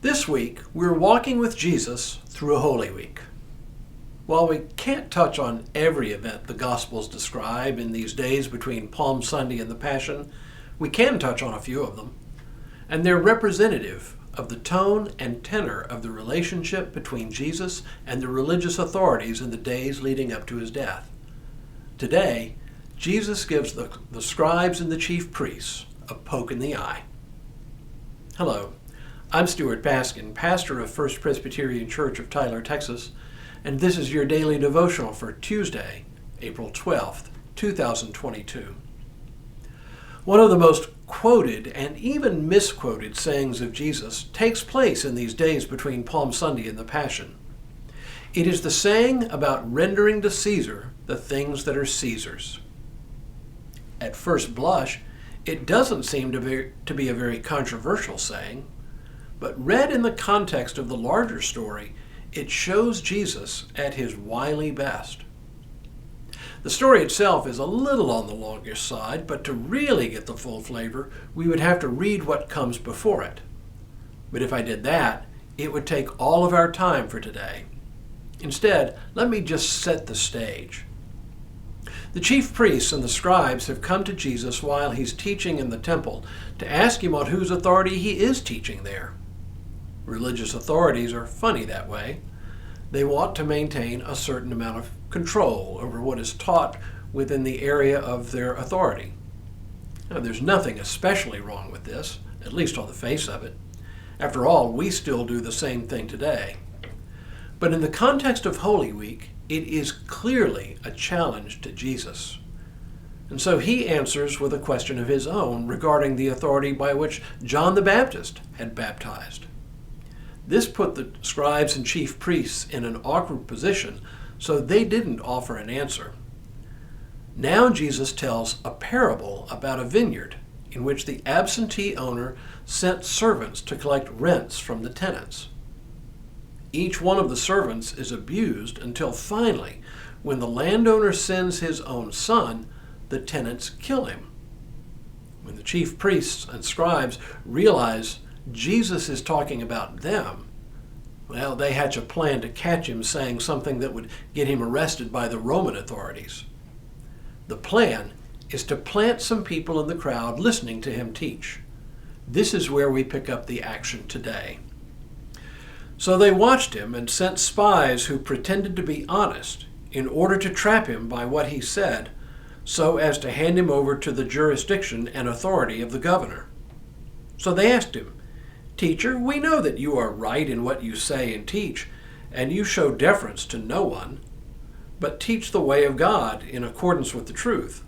This week, we're walking with Jesus through a Holy Week. While we can't touch on every event the Gospels describe in these days between Palm Sunday and the Passion, we can touch on a few of them, and they're representative of the tone and tenor of the relationship between Jesus and the religious authorities in the days leading up to his death. Today, Jesus gives the scribes and the chief priests a poke in the eye. Hello, I'm Stuart Baskin, pastor of First Presbyterian Church of Tyler, Texas, and this is your daily devotional for Tuesday, April 12th, 2022. One of the most quoted and even misquoted sayings of Jesus takes place in these days between Palm Sunday and the Passion. It is the saying about rendering to Caesar the things that are Caesar's. At first blush, it doesn't seem to be a very controversial saying, but read in the context of the larger story, it shows Jesus at his wily best. The story itself is a little on the longish side, but to really get the full flavor, we would have to read what comes before it. But if I did that, it would take all of our time for today. Instead, let me just set the stage. The chief priests and the scribes have come to Jesus while he's teaching in the temple to ask him on whose authority he is teaching there. Religious authorities are funny that way. They want to maintain a certain amount of control over what is taught within the area of their authority. Now, there's nothing especially wrong with this, at least on the face of it. After all, we still do the same thing today. But in the context of Holy Week, it is clearly a challenge to Jesus. And so he answers with a question of his own regarding the authority by which John the Baptist had baptized. This put the scribes and chief priests in an awkward position, so they didn't offer an answer. Now Jesus tells a parable about a vineyard in which the absentee owner sent servants to collect rents from the tenants. Each one of the servants is abused until finally, when the landowner sends his own son, the tenants kill him. When the chief priests and scribes realize Jesus is talking about them, well, they hatch a plan to catch him saying something that would get him arrested by the Roman authorities. The plan is to plant some people in the crowd listening to him teach. This is where we pick up the action today. So they watched him and sent spies who pretended to be honest in order to trap him by what he said, so as to hand him over to the jurisdiction and authority of the governor. So they asked him, "Teacher, we know that you are right in what you say and teach, and you show deference to no one, but teach the way of God in accordance with the truth.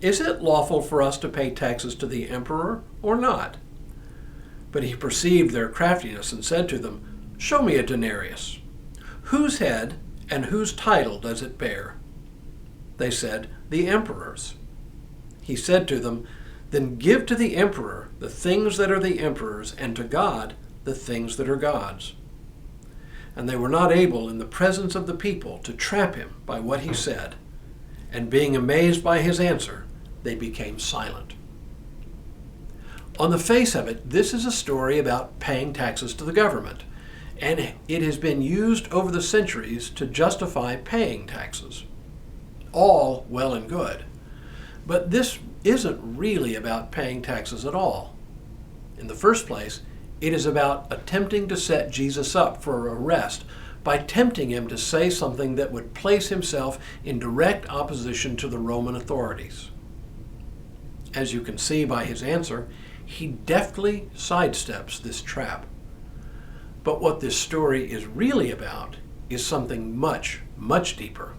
Is it lawful for us to pay taxes to the emperor or not?" But he perceived their craftiness and said to them, "Show me a denarius. Whose head and whose title does it bear?" They said, "The emperor's." He said to them, "Then give to the emperor the things that are the emperor's, and to God the things that are God's." And they were not able in the presence of the people to trap him by what he said, and being amazed by his answer, they became silent. On the face of it, this is a story about paying taxes to the government, and it has been used over the centuries to justify paying taxes. All well and good. But this isn't really about paying taxes at all. In the first place, it is about attempting to set Jesus up for arrest by tempting him to say something that would place himself in direct opposition to the Roman authorities. As you can see by his answer, he deftly sidesteps this trap. But what this story is really about is something much, much deeper.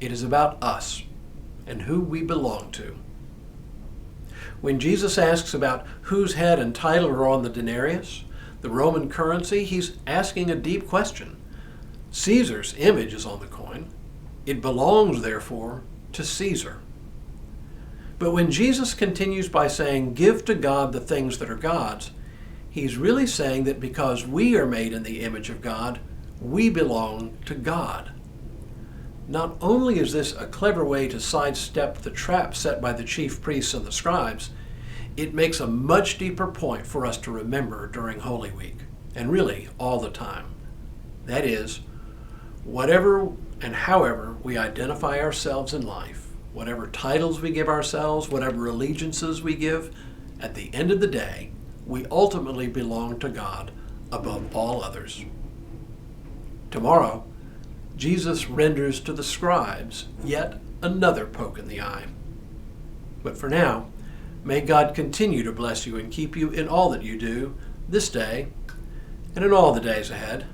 It is about us and who we belong to. When Jesus asks about whose head and title are on the denarius, the Roman currency, he's asking a deep question. Caesar's image is on the coin. It belongs, therefore, to Caesar. But when Jesus continues by saying, "Give to God the things that are God's," he's really saying that because we are made in the image of God, we belong to God. Not only is this a clever way to sidestep the trap set by the chief priests and the scribes, it makes a much deeper point for us to remember during Holy Week, and really all the time. That is, whatever and however we identify ourselves in life, whatever titles we give ourselves, whatever allegiances we give, at the end of the day, we ultimately belong to God above all others. Tomorrow, Jesus renders to the scribes yet another poke in the eye. But for now, may God continue to bless you and keep you in all that you do this day and in all the days ahead.